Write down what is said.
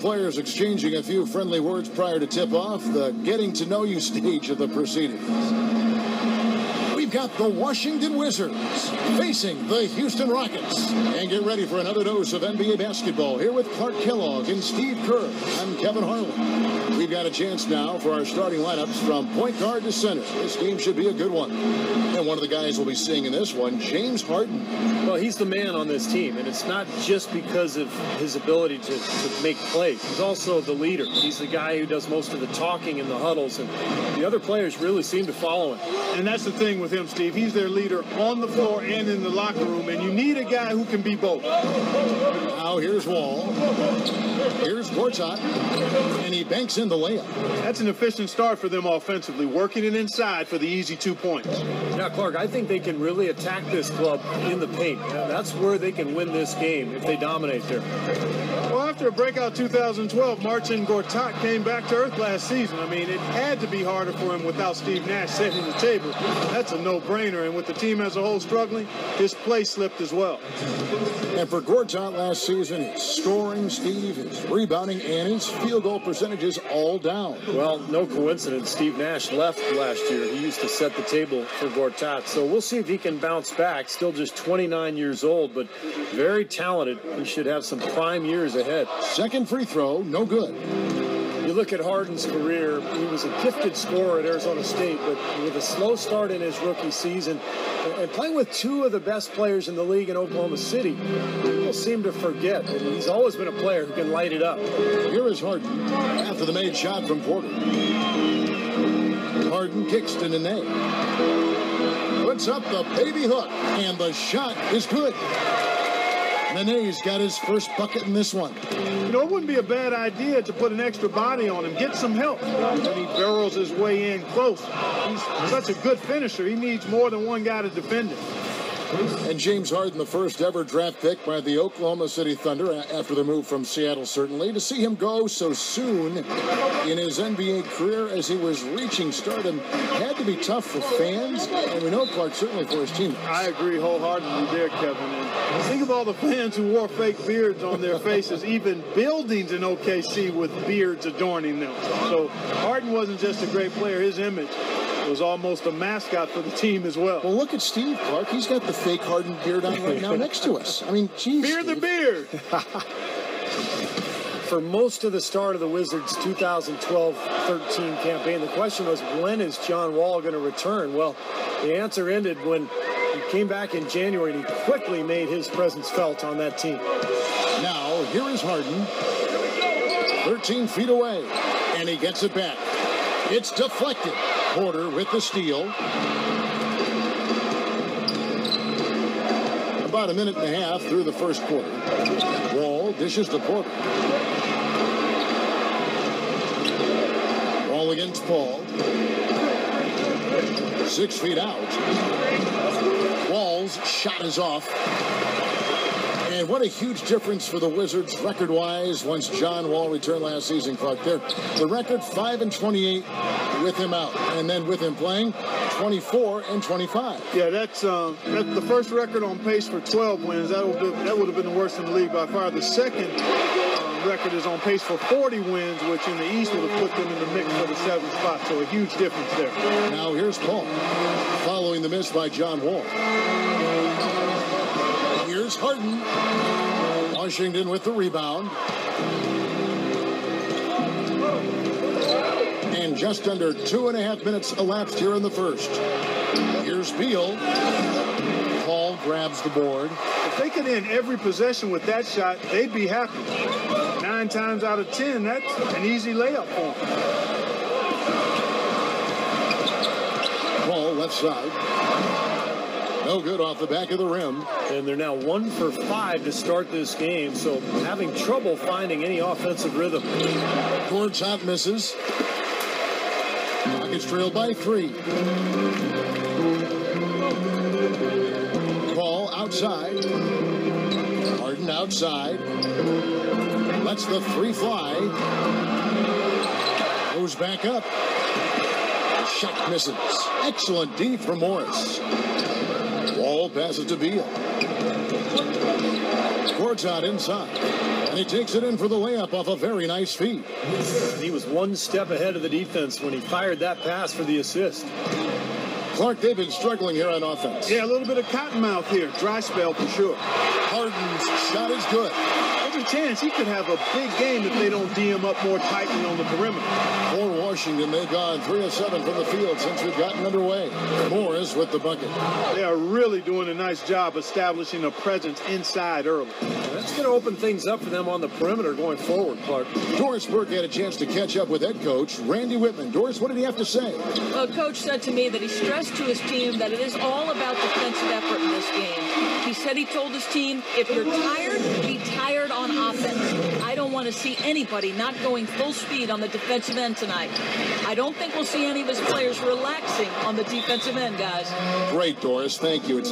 players exchanging a few friendly words prior to tip-off, the getting-to-know-you stage of the proceedings. We've got the Washington Wizards facing the Houston Rockets. And get ready for another dose of NBA basketball here with Clark Kellogg and Steve Kerr. I'm Kevin Harlan. We've got a chance now for our starting lineups from point guard to center. This game should be a good one. And one of the guys we'll be seeing in this one, James Harden. Well, he's the man on this team, and it's not just because of his ability to make plays. He's also the leader. He's the guy who does most of the talking in the huddles, and the other players really seem to follow him. And that's the thing with him, Steve. He's their leader on the floor and in the locker room, and you need a guy who can be both. Now here's Wall. Here's Gortat, and he banks in the layup. That's an efficient start for them offensively, working it inside for the easy 2 points. Now, Clark, I think they can really attack this club in the paint. That's where they can win this game if they dominate there. Well, after a breakout 2012, Marcin Gortat came back to earth last season. I mean, it had to be harder for him without Steve Nash setting the table. That's a no-brainer, and with the team as a whole struggling, his play slipped as well. And for Gortat last season, his scoring, Steve, his rebounding, and his field goal percentages all down. Well, no coincidence. Steve Nash left last year. He used to set the table for Gortat. So we'll see if he can bounce back. Still just 29 years old, but very talented. He should have some prime years ahead. Second free throw, no good. You look at Harden's career, he was a gifted scorer at Arizona State, but with a slow start in his rookie season and playing with two of the best players in the league in Oklahoma City, people seem to forget that he's always been a player who can light it up. Here is Harden after the made shot from Porter. Harden kicks to Nene. Puts up the baby hook, and the shot is good. Nene's got his first bucket in this one. You know, it wouldn't be a bad idea to put an extra body on him, get some help. When he barrels his way in close, he's such a good finisher. He needs more than one guy to defend him. And James Harden, the first ever draft pick by the Oklahoma City Thunder after the move from Seattle, certainly. To see him go so soon in his NBA career as he was reaching stardom had to be tough for fans, and we know, Clark, certainly for his teammates. I agree wholeheartedly there, Kevin. And think of all the fans who wore fake beards on their faces, even buildings in OKC with beards adorning them. So Harden wasn't just a great player. His image was almost a mascot for the team as well. Well, look at Steve, Clark. He's got the fake Harden beard on right now next to us. I mean, geez, Beard the Steve. beard. For most of the start of the Wizards' 2012-13 campaign, the question was, when is John Wall going to return? Well, the answer ended when he came back in January, and he quickly made his presence felt on that team. Now, here is Harden. 13 feet away, and he gets it back. It's deflected. Porter with the steal. About a minute and a half through the first quarter. Wall dishes to Porter. Wall against Paul. 6 feet out. Wall's shot is off. And what a huge difference for the Wizards record-wise once John Wall returned last season, Clark. The record 5-28 with him out, and then with him playing 24-25. Yeah, that's the first record on pace for 12 wins. That would have been the worst in the league by far. The second record is on pace for 40 wins, which in the East would have put them in the mix for the 7th spot. So a huge difference there. Now here's Paul, following the miss by John Wall. Here's Harden. Washington with the rebound. And just under 2.5 minutes elapsed here in the first. Here's Beal. Paul grabs the board. If they could end every possession with that shot, they'd be happy. 9 times out of 10, that's an easy layup for them. Paul left side. No good off the back of the rim. And they're now 1 for 5 to start this game, so having trouble finding any offensive rhythm. Gortat misses. Rockets trailed by 3. Ball outside. Harden outside. Lets the 3 fly. Goes back up. Shot misses. Excellent D from Morris. Wall passes to Beal. Gortat inside. And he takes it in for the layup off a very nice feed. He was one step ahead of the defense when he fired that pass for the assist. Clark, they've been struggling here on offense. Yeah, a little bit of cottonmouth here. Dry spell for sure. Harden's shot is good. There's a chance he could have a big game if they don't D him up more tightly on the perimeter. For Washington, they've gone 3 of 7 from the field since we've gotten underway. Morris with the bucket. They are really doing a nice job establishing a presence inside early. That's going to open things up for them on the perimeter going forward, Clark. Doris Burke had a chance to catch up with head coach Randy Whitman. Doris, what did he have to say? Well, Coach said to me that he stressed to his team that it is all about defensive effort in this game. He said he told his team, if you're tired, be tired on offense. I don't want to see anybody not going full speed on the defensive end tonight. I don't think we'll see any of his players relaxing on the defensive end, guys. Great, Doris. Thank you. It's